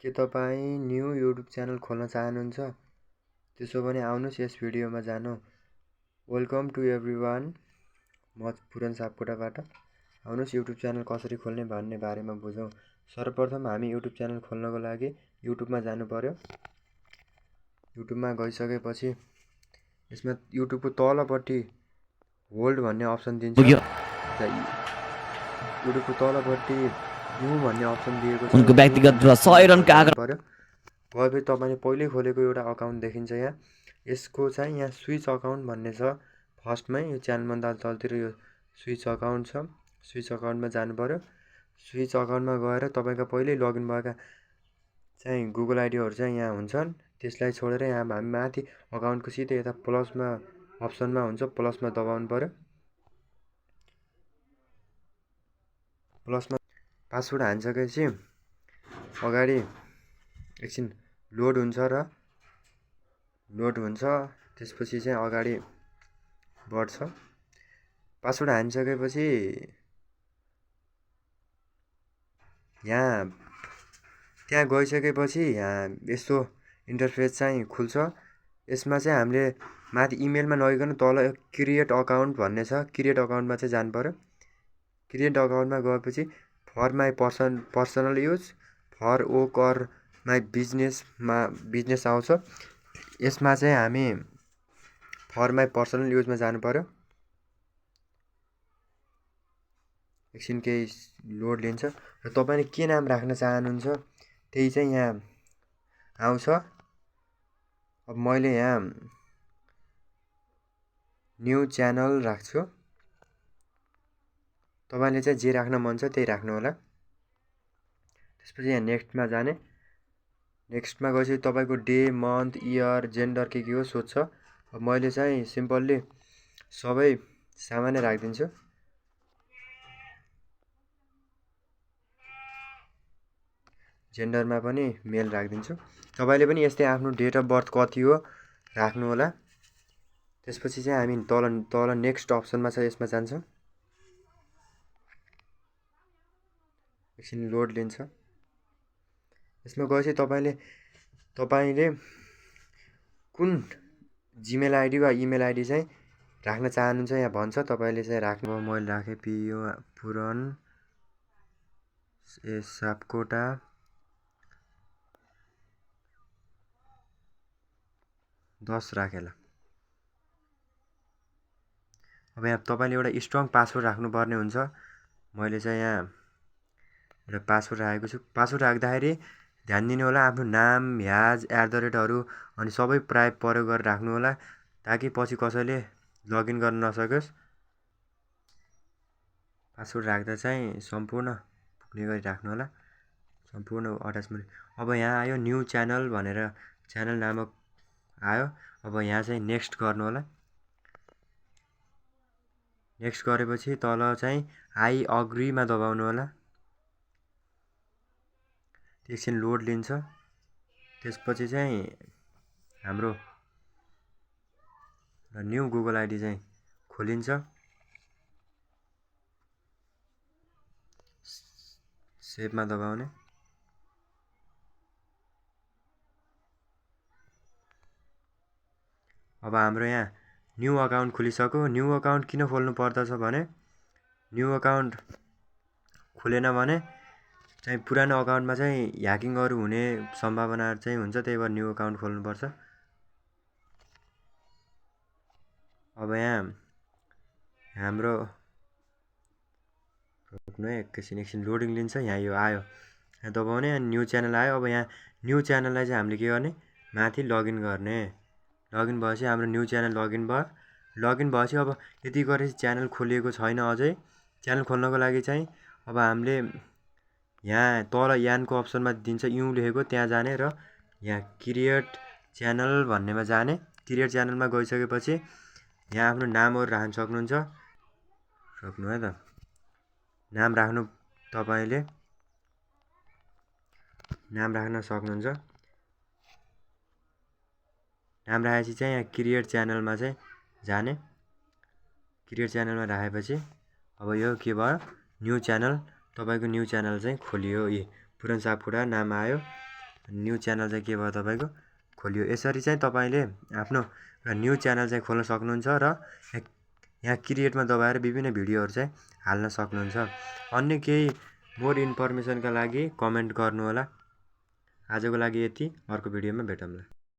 के तपाईँ new YouTube channel खोल्न चाहनुहुन्छ? त्यसो भने आउनुहोस् यस भिडियोमा जानौँ। Welcome to everyone. म पुरन सापकोटाबाट। आउनुहोस् युट्युब च्यानल कसरी खोल्ने भन्ने बारेमा बुझौँ। सर्वप्रथम हामी युट्युब च्यानल खोल्नको लागि युट्युबमा जानु पर्यो। युट्युबमा गइसकेपछि यसमा युट्युबको तलपट्टि होल्ड भन्ने अप्सन दिन्छ। युट्युबको तलपट्टि न्यू भन्ने अप्सन दिएको छ। उनको व्यक्तिगत र 100 रन का आँकडा पर्यो। गएपछि तपाईँले पहिल्यै खोलेको एउटा अकाउन्ट देखिन्छ यहाँ। यसको चाहिँ यहाँ स्विच अकाउन्ट भन्ने छ। फर्स्टमै यो च्यानलभन्दा तलतिर यो स्विच अकाउन्ट छ। स्विच अकाउन्टमा जानु पर्यो। स्विच अकाउन्टमा गएर तपाईँको पहिल्यै लगइन भएका चाहिँ गुगल आइडीहरू चाहिँ यहाँ हुन्छन्। त्यसलाई छोडेर यहाँ हामी माथि अकाउन्टको सिधै यता प्लसमा अप्सनमा हुन्छ, प्लसमा दबाउनु पर्यो। प्लसमा पासवर्ड हानिसकेपछि अगाडि एकछिन लोड हुन्छ र लोड हुन्छ, त्यसपछि चाहिँ अगाडि बढ्छ। पासवर्ड हानिसकेपछि त्यहाँ गइसकेपछि यहाँ यस्तो इन्टरफेस चाहिँ खुल्छ। यसमा चाहिँ हामीले माथि इमेलमा नगइकन तल क्रिएट अकाउन्ट भन्ने छ। क्रिएट अकाउन्टमा चाहिँ जानु पर्यो। क्रिएट अकाउन्टमा गएपछि for my personal use, for work or my business आउँछ। यसमा चाहिँ हामी फर माई पर्सनल युजमा जानु पर्यो। एकछिन केही लोड लिन्छ र तपाईँले के नाम राख्न चाहनुहुन्छ त्यही चाहिँ यहाँ आउँछ। अब मैले यहाँ न्यू च्यानल राख्छु। तपाईँले चाहिँ जे राख्न मन छ त्यही राख्नु होला। त्यसपछि यहाँ नेक्स्टमा जाने। नेक्स्टमा गएपछि तपाईँको डे, मन्थ, इयर, जेन्डर के हो सोध्छ। अब मैले चाहिँ सिम्पल्ली सबै सामान्य राखिदिन्छु। जेन्डरमा पनि मेल राखिदिन्छु। तपाईँले पनि यस्तै आफ्नो डेट अफ बर्थ कति हो राख्नु होला। त्यसपछि चाहिँ हामी तल नेक्स्ट अप्सनमा छ, यसमा जान्छौँ। एकछिन लोड लिन्छ। यसमा गएपछि तपाईँले कुन जिमेल आइडी वा इमेल आइडी चाहिँ राख्न चाहनुहुन्छ यहाँ भन्छ। तपाईँले चाहिँ राख्नु। मैले राखेँ पिओ पुरन सापकोटा दस राखेला। अब यहाँ तपाईँले एउटा स्ट्रङ पासवर्ड राख्नुपर्ने हुन्छ। मैले चाहिँ यहाँ एउटा पासवर्ड राखेको छु। पासवर्ड राख्दाखेरि ध्यान दिनु होला आफ्नो नाम, ह्याज, @ अनि सबै प्राय प्रयोग गरेर राख्नु होला, ताकि पछि कसैले लगइन गर्न नसकोस्। पासवर्ड राख्दा चाहिँ सम्पूर्ण पुग्ने गरी राख्नु होला, सम्पूर्ण अट्याचमेन्ट। अब यहाँ आयो न्यू च्यानल भनेर च्यानल नामक आयो। अब यहाँ चाहिँ नेक्स्ट गर्नु होला। नेक्स्ट गरेपछि तल चाहिँ आई अग्रीमा दबाउनु होला। एकछिन लोड लिन्छ। त्यसपछि चाहिँ हाम्रो न्यू गुगल आइडी चाहिँ खोलिन्छ। सेभमा दबाउने। अब हाम्रो यहाँ न्यू अकाउन्ट खोलिसक्यो। न्यू अकाउन्ट किन खोल्नु पर्दछ भने न्यू अकाउन्ट खोलेन भने चाहिँ पुरानो अकाउन्टमा चाहिँ ह्याकिङहरू हुने सम्भावना चाहिँ हुन्छ, त्यही भएर न्यू अकाउन्ट खोल्नुपर्छ। अब यहाँ हाम्रो एकछिन लोडिङ लिन्छ। यहाँ यो आयो, यहाँ दबाउने अनि न्यू च्यानल आयो। अब यहाँ न्यू च्यानललाई चाहिँ हामीले के गर्ने, माथि लगइन गर्ने। लगइन भएपछि हाम्रो न्यू च्यानल लगइन भयो। लगइन भएपछि अब यति गरेपछि च्यानल खोलिएको छैन अझै। च्यानल खोल्नको लागि चाहिँ अब हामीले यहाँ तल यानको अप्सनमा दिन्छ यु लेखेको, त्यहाँ जाने र यहाँ क्रिएट च्यानल भन्नेमा जाने। क्रिएट च्यानलमा गइसकेपछि यहाँ आफ्नो नामहरू राख्न सक्नुहुन्छ। सक्नु है त, नाम राख्नु, तपाईँले नाम राख्न सक्नुहुन्छ। नाम राखेपछि चाहिँ यहाँ क्रिएट च्यानलमा चाहिँ जाने। क्रिएट च्यानलमा राखेपछि अब यो के भयो, न्यू च्यानल। तपाईँको न्यू च्यानल चाहिँ खोलियो। पुरन सापकोटा नाम आयो। न्यू च्यानल चाहिँ के भयो तपाईँको खोलियो। यसरी चाहिँ तपाईँले आफ्नो एउटा न्यू च्यानल चाहिँ खोल्न सक्नुहुन्छ र यहाँ क्रिएटमा दबाएर विभिन्न भिडियोहरू चाहिँ हाल्न सक्नुहुन्छ। अन्य केही मोर इन्फर्मेसनका लागि कमेन्ट गर्नुहोला। आजको लागि यति, अर्को भिडियोमा भेटौँला।